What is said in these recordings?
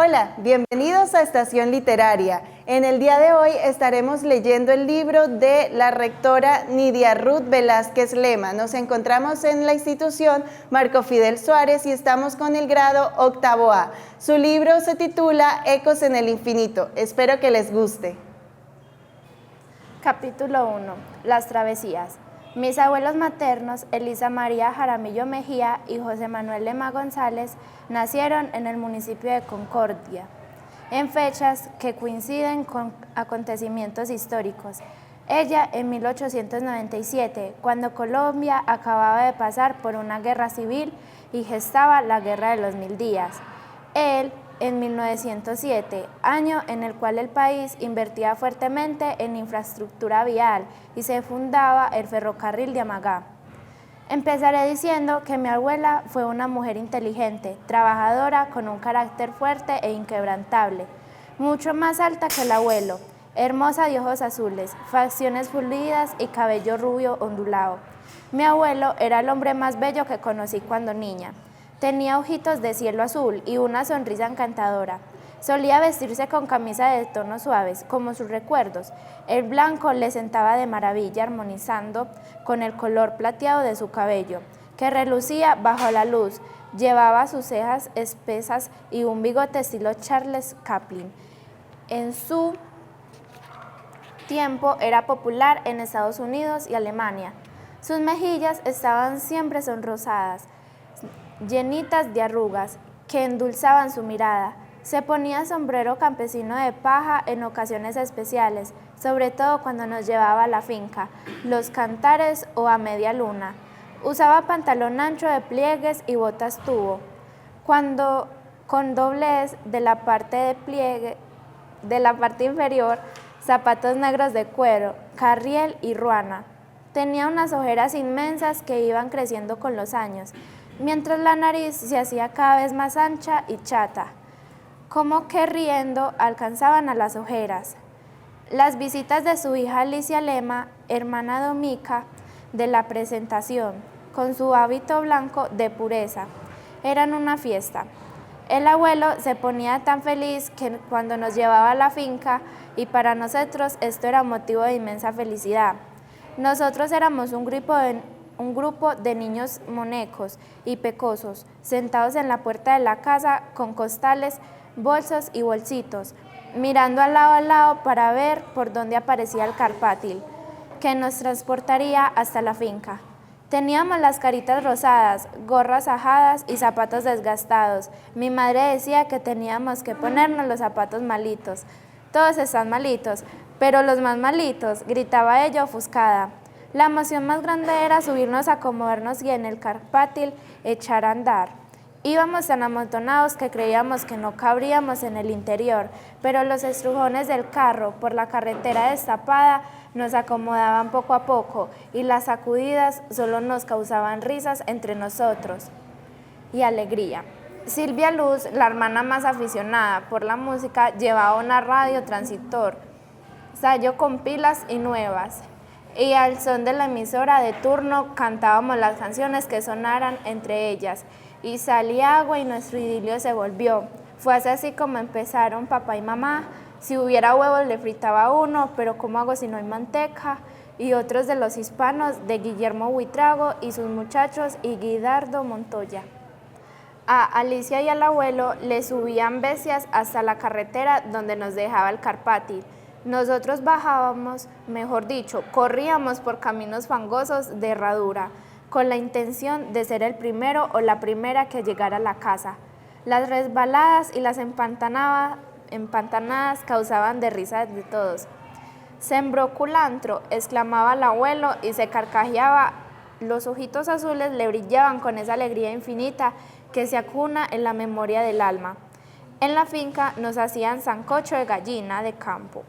Hola, bienvenidos a Estación Literaria. En el día de hoy estaremos leyendo el libro de la rectora Nidia Ruth Velázquez Lema. Nos encontramos en la institución Marco Fidel Suárez y estamos con el grado octavo A. Su libro se titula Ecos en el Infinito. Espero que les guste. Capítulo 1. Las travesías. Mis abuelos maternos, Elisa María Jaramillo Mejía y José Manuel Lema González, nacieron en el municipio de Concordia, en fechas que coinciden con acontecimientos históricos. Ella en 1897, cuando Colombia acababa de pasar por una guerra civil y gestaba la Guerra de los 1000 días. Él en 1907, año en el cual el país invertía fuertemente en infraestructura vial y se fundaba el ferrocarril de Amagá. Empezaré diciendo que mi abuela fue una mujer inteligente, trabajadora, con un carácter fuerte e inquebrantable, mucho más alta que el abuelo, hermosa de ojos azules, facciones pulidas y cabello rubio ondulado. Mi abuelo era el hombre más bello que conocí cuando niña. Tenía ojitos de cielo azul y una sonrisa encantadora. Solía vestirse con camisa de tonos suaves, como sus recuerdos. El blanco le sentaba de maravilla, armonizando con el color plateado de su cabello, que relucía bajo la luz. Llevaba sus cejas espesas y un bigote estilo Charles Chaplin. En su tiempo era popular en Estados Unidos y Alemania. Sus mejillas estaban siempre sonrosadas, llenitas de arrugas que endulzaban su mirada. Se ponía sombrero campesino de paja en ocasiones especiales, sobre todo cuando nos llevaba a la finca, los cantares o a media luna. Usaba pantalón ancho de pliegues y botas tubo, cuando con doblez de la parte inferior, zapatos negros de cuero, carriel y ruana. Tenía unas ojeras inmensas que iban creciendo con los años, mientras la nariz se hacía cada vez más ancha y chata, como que riendo alcanzaban a las ojeras. Las visitas de su hija Alicia Lema, hermana Domica, de la presentación, con su hábito blanco de pureza, eran una fiesta. El abuelo se ponía tan feliz que cuando nos llevaba a la finca, y para nosotros esto era motivo de inmensa felicidad. Nosotros éramos un grupo de niños monecos y pecosos, sentados en la puerta de la casa con costales, bolsos y bolsitos, mirando al lado para ver por dónde aparecía el carpátil, que nos transportaría hasta la finca. Teníamos las caritas rosadas, gorras ajadas y zapatos desgastados. Mi madre decía que teníamos que ponernos los zapatos malitos. Todos están malitos, pero los más malitos, gritaba ella ofuscada. La emoción más grande era subirnos a acomodarnos y en el carpátil echar a andar. Íbamos tan amontonados que creíamos que no cabríamos en el interior, pero los estrujones del carro por la carretera destapada nos acomodaban poco a poco y las sacudidas solo nos causaban risas entre nosotros y alegría. Silvia Luz, la hermana más aficionada por la música, llevaba una radio transistor, Sayo con pilas y nuevas, y al son de la emisora de turno cantábamos las canciones que sonaran entre ellas, y salía agua y nuestro idilio se volvió. Fue así como empezaron papá y mamá. Si hubiera huevos le fritaba uno, pero ¿cómo hago si no hay manteca? Y otros de los hispanos, de Guillermo Buitrago y sus muchachos y Guidardo Montoya. A Alicia y al abuelo le subían bestias hasta la carretera donde nos dejaba el carpátil. Nosotros bajábamos, mejor dicho, corríamos por caminos fangosos de herradura, con la intención de ser el primero o la primera que llegara a la casa. Las resbaladas y las empantanadas causaban de risa de todos. «Sembró culantro», exclamaba el abuelo y se carcajeaba. Los ojitos azules le brillaban con esa alegría infinita que se acuna en la memoria del alma. En la finca nos hacían sancocho de gallina de campo.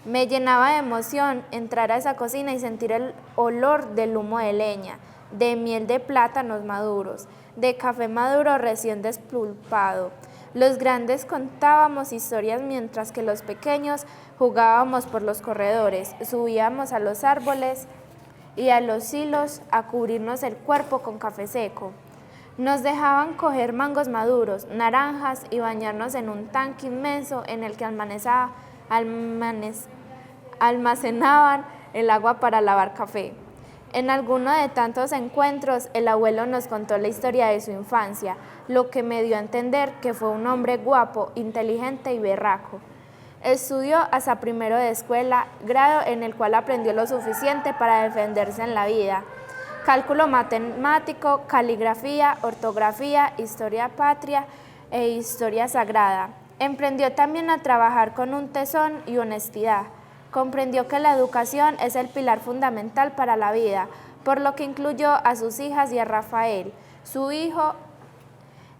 Me llenaba de emoción entrar a esa cocina y sentir el olor del humo de leña, de miel de plátanos maduros, de café maduro recién despulpado. Los grandes contábamos historias mientras que los pequeños jugábamos por los corredores, subíamos a los árboles y a los hilos a cubrirnos el cuerpo con café seco. Nos dejaban coger mangos maduros, naranjas y bañarnos en un tanque inmenso en el que almacenaban el agua para lavar café. En alguno de tantos encuentros, el abuelo nos contó la historia de su infancia, lo que me dio a entender que fue un hombre guapo, inteligente y berraco. Estudió hasta primero de escuela, grado en el cual aprendió lo suficiente para defenderse en la vida. Cálculo matemático, caligrafía, ortografía, historia patria e historia sagrada. Emprendió también a trabajar con un tesón y honestidad. Comprendió que la educación es el pilar fundamental para la vida, por lo que incluyó a sus hijas y a Rafael, su hijo,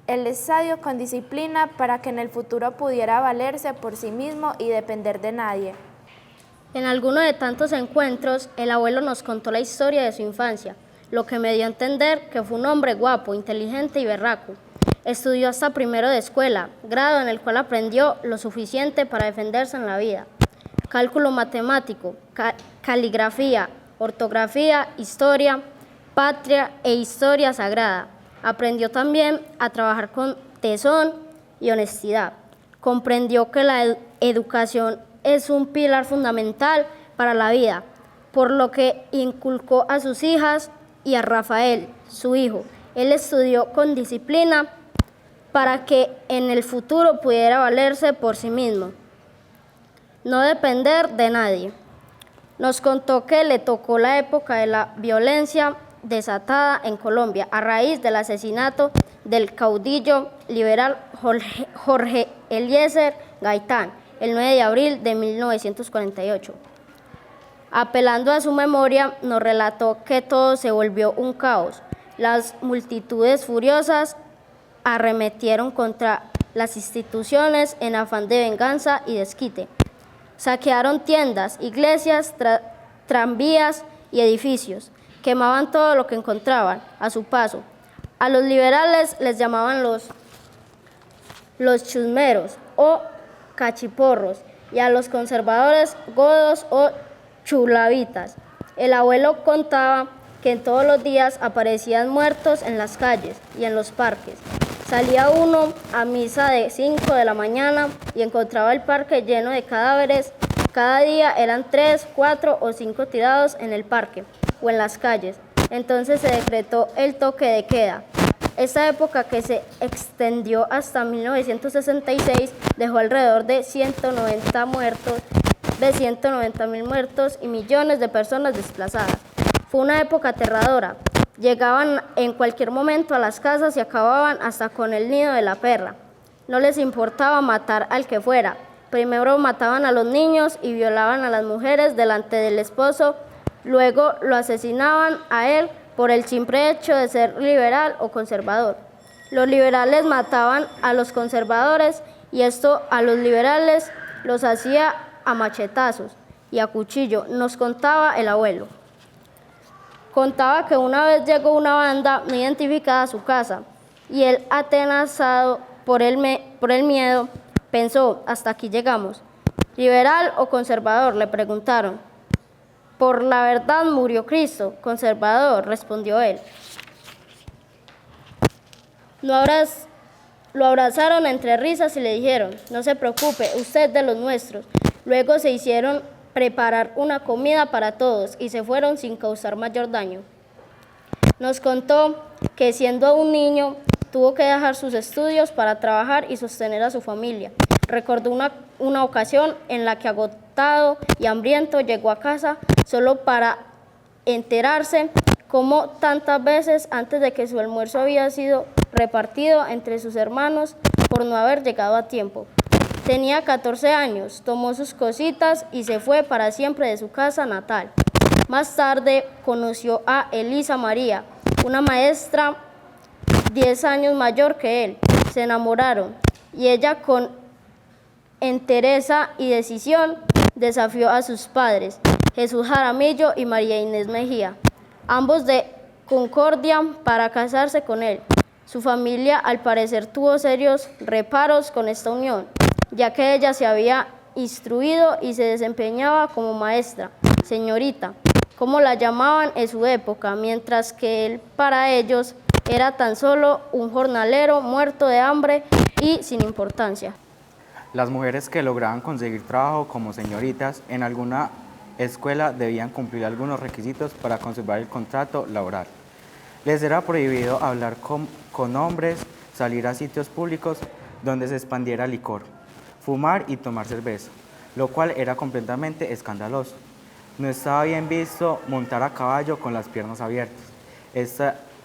el estadio con disciplina para que en el futuro pudiera valerse por sí mismo y depender de nadie. En alguno de tantos encuentros, el abuelo nos contó la historia de su infancia, lo que me dio a entender que fue un hombre guapo, inteligente y berraco. Estudió hasta primero de escuela, grado en el cual aprendió lo suficiente para defenderse en la vida. Cálculo matemático, caligrafía, ortografía, historia, patria e historia sagrada. Aprendió también a trabajar con tesón y honestidad. Comprendió que la educación es un pilar fundamental para la vida, por lo que inculcó a sus hijas y a Rafael, su hijo. Él estudió con disciplina para que en el futuro pudiera valerse por sí mismo, no depender de nadie. Nos contó que le tocó la época de la violencia desatada en Colombia a raíz del asesinato del caudillo liberal Jorge Eliezer Gaitán, el 9 de abril de 1948. Apelando a su memoria, nos relató que todo se volvió un caos. Las multitudes furiosas arremetieron contra las instituciones en afán de venganza y desquite. Saquearon tiendas, iglesias, tranvías y edificios. Quemaban todo lo que encontraban a su paso. A los liberales les llamaban los chusmeros o cachiporros y a los conservadores godos o chulavitas. El abuelo contaba que en todos los días aparecían muertos en las calles y en los parques. Salía uno a misa de 5 de la mañana y encontraba el parque lleno de cadáveres. Cada día eran 3, 4 o 5 tirados en el parque o en las calles. Entonces se decretó el toque de queda. Esta época, que se extendió hasta 1966, dejó alrededor de 190.000 muertos y millones de personas desplazadas. Fue una época aterradora. Llegaban en cualquier momento a las casas y acababan hasta con el nido de la perra. No les importaba matar al que fuera. Primero mataban a los niños y violaban a las mujeres delante del esposo. Luego lo asesinaban a él por el simple hecho de ser liberal o conservador. Los liberales mataban a los conservadores y esto a los liberales los hacía a machetazos y a cuchillo, nos contaba el abuelo. Contaba que una vez llegó una banda no identificada a su casa y él, atenazado por el miedo, pensó: hasta aquí llegamos. ¿Liberal o conservador?, le preguntaron. Por la verdad murió Cristo. Conservador, respondió él. Lo abrazaron entre risas y le dijeron: no se preocupe, usted es de los nuestros. Luego se hicieron preparar una comida para todos y se fueron sin causar mayor daño. Nos contó que siendo un niño tuvo que dejar sus estudios para trabajar y sostener a su familia. Recordó una ocasión en la que, agotado y hambriento, llegó a casa solo para enterarse cómo tantas veces antes de que su almuerzo había sido repartido entre sus hermanos por no haber llegado a tiempo. Tenía 14 años, tomó sus cositas y se fue para siempre de su casa natal. Más tarde conoció a Elisa María, una maestra 10 años mayor que él. Se enamoraron y ella, con entereza y decisión, desafió a sus padres, Jesús Jaramillo y María Inés Mejía, ambos de Concordia, para casarse con él. Su familia, al parecer, tuvo serios reparos con esta unión, ya que ella se había instruido y se desempeñaba como maestra, señorita, como la llamaban en su época, mientras que él para ellos era tan solo un jornalero muerto de hambre y sin importancia. Las mujeres que lograban conseguir trabajo como señoritas en alguna escuela debían cumplir algunos requisitos para conservar el contrato laboral. Les era prohibido hablar con hombres, salir a sitios públicos donde se expandiera licor, fumar y tomar cerveza, lo cual era completamente escandaloso. No estaba bien visto montar a caballo con las piernas abiertas.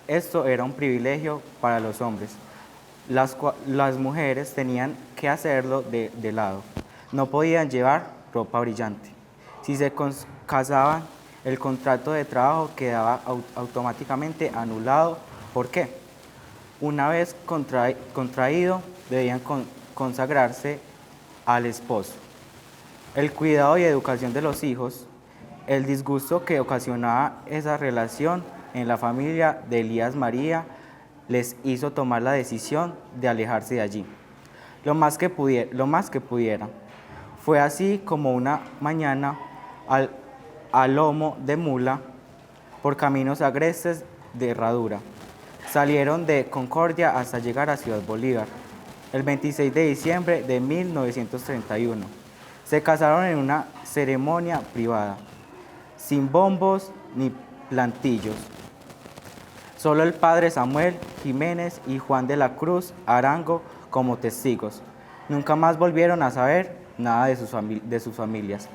Esto era un privilegio para los hombres. Las mujeres tenían que hacerlo de lado. No podían llevar ropa brillante. Si se casaban, el contrato de trabajo quedaba automáticamente anulado. ¿Por qué? Una vez contraído, debían consagrarse al esposo. El cuidado y educación de los hijos, el disgusto que ocasionaba esa relación en la familia de Elías María, les hizo tomar la decisión de alejarse de allí, lo más que pudieran. Fue así como una mañana, al lomo de mula, por caminos agrestes de herradura, salieron de Concordia hasta llegar a Ciudad Bolívar, el 26 de diciembre de 1931. Se casaron en una ceremonia privada, sin bombos ni plantillos. Solo el padre Samuel Jiménez y Juan de la Cruz Arango como testigos. Nunca más volvieron a saber nada de sus familias.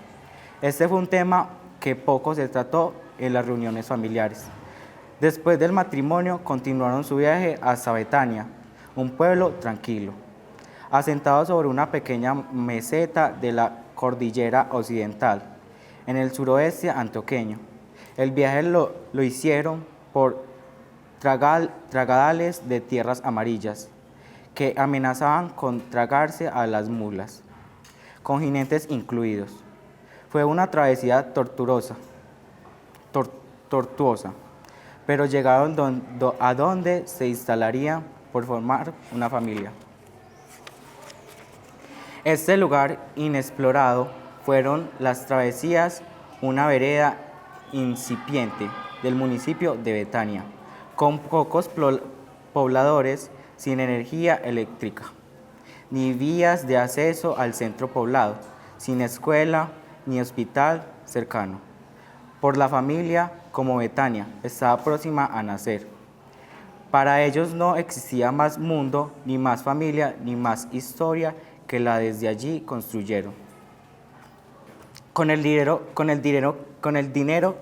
Este fue un tema que poco se trató en las reuniones familiares. Después del matrimonio continuaron su viaje hasta Betania, un pueblo tranquilo, asentado sobre una pequeña meseta de la cordillera occidental, en el suroeste antioqueño. El viaje lo hicieron por tragadales de tierras amarillas, que amenazaban con tragarse a las mulas, con jinetes incluidos. Fue una travesía tortuosa, pero llegaron a donde se instalarían por formar una familia. Este lugar inexplorado fueron las travesías, una vereda incipiente del municipio de Betania, con pocos pobladores, sin energía eléctrica, ni vías de acceso al centro poblado, sin escuela ni hospital cercano. Por la familia, como Betania estaba próxima a nacer. Para ellos no existía más mundo, ni más familia, ni más historia que la desde allí construyeron. Con el dinero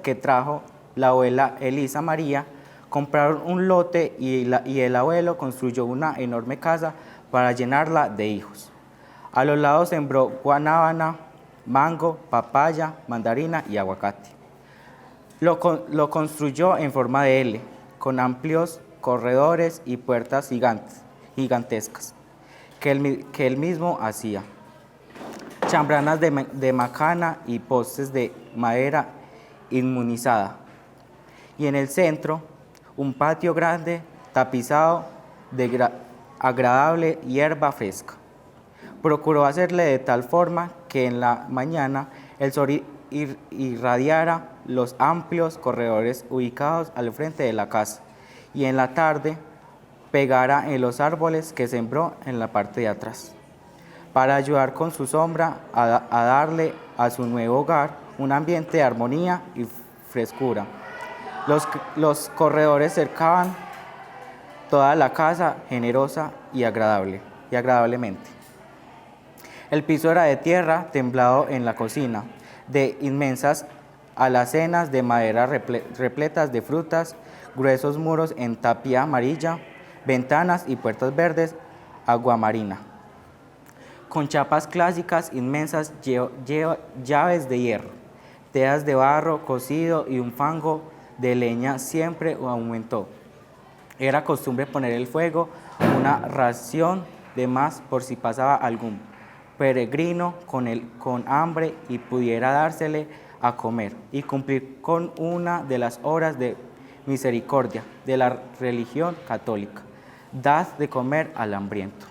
que trajo la abuela Elisa María, compraron un lote y el abuelo construyó una enorme casa para llenarla de hijos. A los lados sembró guanábana, mango, papaya, mandarina y aguacate. Lo construyó en forma de L, con amplios corredores y puertas gigantescas, que él mismo hacía. Chambranas de macana y postes de madera inmunizada. Y en el centro, un patio grande tapizado de agradable hierba fresca. Procuró hacerle de tal forma que en la mañana el sol irradiara los amplios corredores ubicados al frente de la casa y en la tarde pegara en los árboles que sembró en la parte de atrás, para ayudar con su sombra a darle a su nuevo hogar un ambiente de armonía y frescura. Los corredores cercaban toda la casa generosa y agradablemente. El piso era de tierra, temblado en la cocina, de inmensas alacenas de madera repletas de frutas, gruesos muros en tapia amarilla, ventanas y puertas verdes, aguamarina. Con chapas clásicas inmensas, llaves de hierro, teas de barro cocido y un fango de leña siempre aumentó. Era costumbre poner el fuego, una ración de más por si pasaba algún peregrino con hambre y pudiera dársele a comer y cumplir con una de las obras de misericordia de la religión católica: dad de comer al hambriento.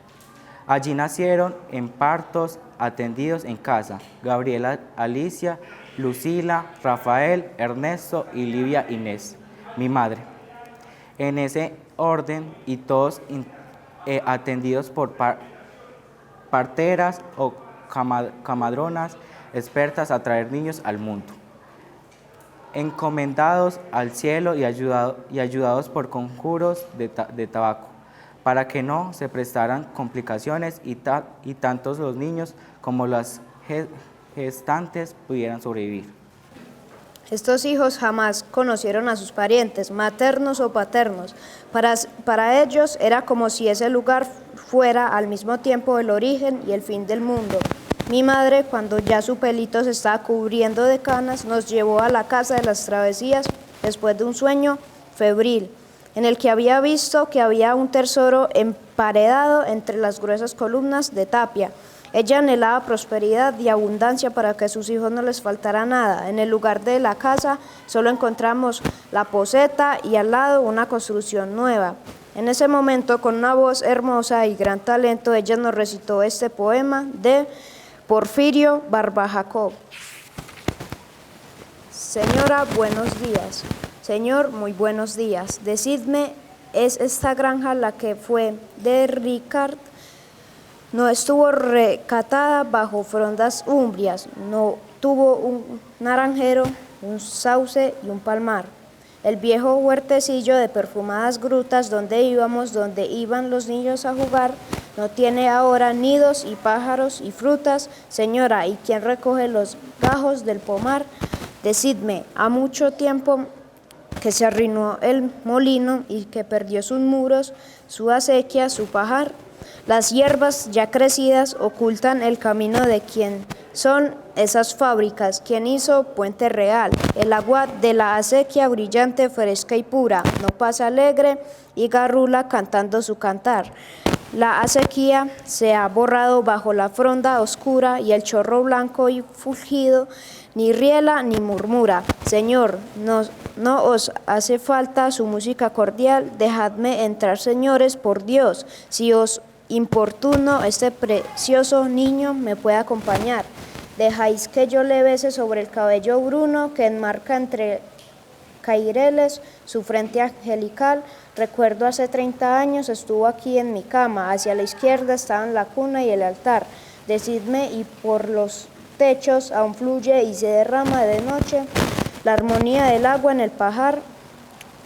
Allí nacieron en partos atendidos en casa Gabriela Alicia, Lucila, Rafael, Ernesto y Livia Inés, mi madre. En ese orden y todos atendidos por parteras o camadronas expertas a traer niños al mundo, encomendados al cielo y ayudados por conjuros de tabaco, para que no se prestaran complicaciones y tantos los niños como las gestantes pudieran sobrevivir. Estos hijos jamás conocieron a sus parientes, maternos o paternos. Para ellos era como si ese lugar fuera al mismo tiempo el origen y el fin del mundo. Mi madre, cuando ya su pelito se estaba cubriendo de canas, nos llevó a la casa de las travesías después de un sueño febril, en el que había visto que había un tesoro emparedado entre las gruesas columnas de tapia. Ella anhelaba prosperidad y abundancia para que a sus hijos no les faltara nada. En el lugar de la casa solo encontramos la poseta y al lado una construcción nueva. En ese momento, con una voz hermosa y gran talento, ella nos recitó este poema de Porfirio Barba Jacob. Señora, buenos días. Señor, muy buenos días. Decidme, ¿es esta granja la que fue de Ricard? No estuvo recatada bajo frondas umbrias, no tuvo un naranjero, un sauce y un palmar. El viejo huertecillo de perfumadas grutas donde iban los niños a jugar, no tiene ahora nidos y pájaros y frutas. Señora, ¿y quién recoge los gajos del pomar? Decidme, ha mucho tiempo que se arruinó el molino y que perdió sus muros, su acequia, su pajar. Las hierbas ya crecidas ocultan el camino de quien son esas fábricas, quien hizo Puente Real. El agua de la acequia brillante, fresca y pura, no pasa alegre y garrula cantando su cantar. La acequia se ha borrado bajo la fronda oscura y el chorro blanco y fulgido ni riela ni murmura. Señor, no os hace falta su música cordial, dejadme entrar, señores, por Dios. Si os importuno, este precioso niño me puede acompañar. Dejáis que yo le bese sobre el cabello bruno que enmarca entre caireles su frente angelical. Recuerdo hace 30 años estuvo aquí en mi cama, hacia la izquierda estaban la cuna y el altar. Decidme, y por los techos aún fluye y se derrama de noche la armonía del agua en el pajar.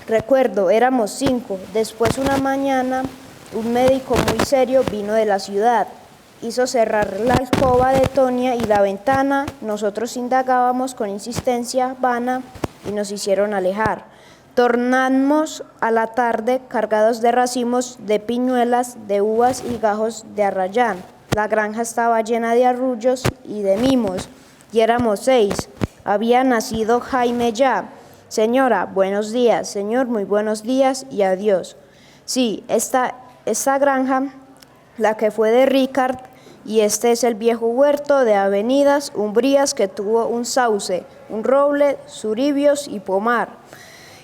Recuerdo, éramos 5, después una mañana un médico muy serio vino de la ciudad, hizo cerrar la alcoba de Tonia y la ventana. Nosotros indagábamos con insistencia vana y nos hicieron alejar. Tornamos a la tarde cargados de racimos de piñuelas, de uvas y gajos de arrayán. La granja estaba llena de arrullos y de mimos, y éramos 6. Había nacido Jaime ya. Señora, buenos días. Señor, muy buenos días y adiós. Sí, esta granja, la que fue de Ricard, y este es el viejo huerto de avenidas umbrías que tuvo un sauce, un roble, suribios y pomar,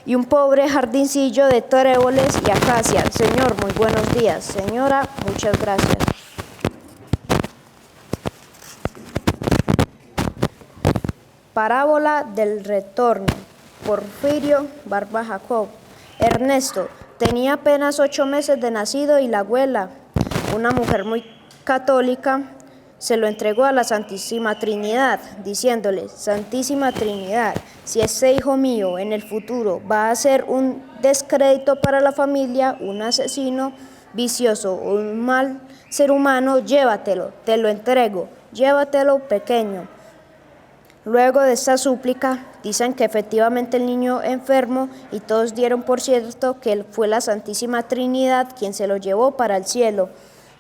y un pobre jardincillo de tréboles y acacias. Señor, muy buenos días. Señora, muchas gracias. Parábola del retorno. Porfirio Barba Jacob. Ernesto tenía apenas 8 meses de nacido y la abuela, una mujer muy católica, se lo entregó a la Santísima Trinidad, diciéndole: Santísima Trinidad, si este hijo mío en el futuro va a ser un descrédito para la familia, un asesino vicioso o un mal ser humano, llévatelo, te lo entrego, llévatelo, pequeño. Luego de esta súplica, dicen que efectivamente el niño enfermo, y todos dieron por cierto que fue la Santísima Trinidad quien se lo llevó para el cielo.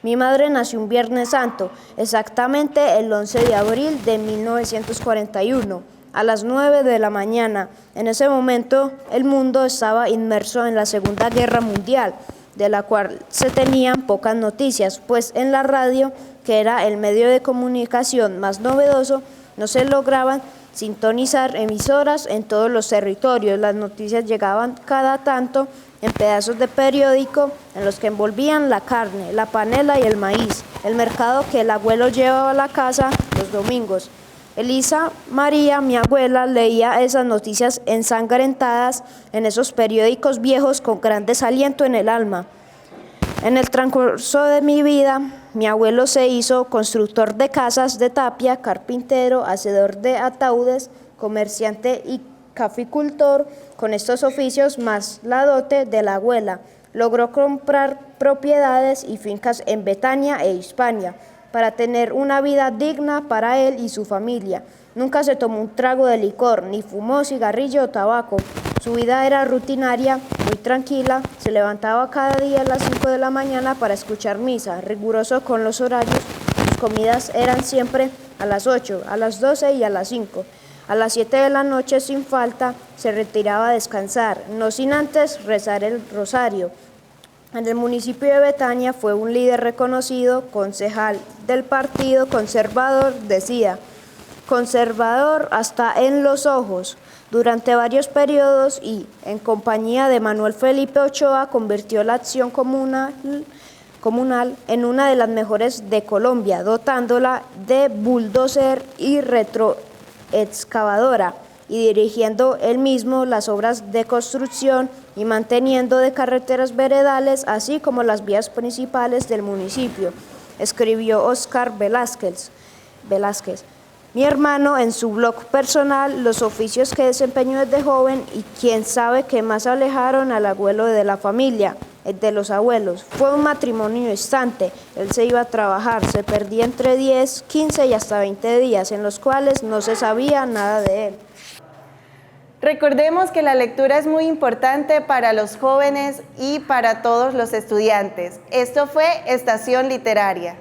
Mi madre nació un Viernes Santo, exactamente el 11 de abril de 1941, a las 9 de la mañana. En ese momento el mundo estaba inmerso en la Segunda Guerra Mundial, de la cual se tenían pocas noticias, pues en la radio, que era el medio de comunicación más novedoso, no se lograban sintonizar emisoras en todos los territorios. Las noticias llegaban cada tanto en pedazos de periódico en los que envolvían la carne, la panela y el maíz, el mercado que el abuelo llevaba a la casa los domingos. Elisa María, mi abuela, leía esas noticias ensangrentadas en esos periódicos viejos con gran desaliento en el alma. En el transcurso de mi vida, mi abuelo se hizo constructor de casas de tapia, carpintero, hacedor de ataúdes, comerciante y caficultor. Con estos oficios más la dote de la abuela, logró comprar propiedades y fincas en Betania e Hispania para tener una vida digna para él y su familia. Nunca se tomó un trago de licor, ni fumó cigarrillo o tabaco. Su vida era rutinaria, muy tranquila. Se levantaba cada día a las 5 de la mañana para escuchar misa, riguroso con los horarios. Sus comidas eran siempre a las 8, a las 12 y a las 5. A las 7 de la noche, sin falta, se retiraba a descansar, no sin antes rezar el rosario. En el municipio de Betania fue un líder reconocido, concejal del Partido Conservador, decía, conservador hasta en los ojos. Durante varios periodos y, en compañía de Manuel Felipe Ochoa, convirtió la acción comunal en una de las mejores de Colombia, dotándola de bulldozer y retroexcavadora, y dirigiendo él mismo las obras de construcción y manteniendo de carreteras veredales, así como las vías principales del municipio, escribió Oscar Velázquez. Mi hermano, en su blog personal, los oficios que desempeñó desde joven y quién sabe qué más alejaron al abuelo de la familia, el de los abuelos. Fue un matrimonio instante. Él se iba a trabajar, se perdía entre 10, 15 y hasta 20 días, en los cuales no se sabía nada de él. Recordemos que la lectura es muy importante para los jóvenes y para todos los estudiantes. Esto fue Estación Literaria.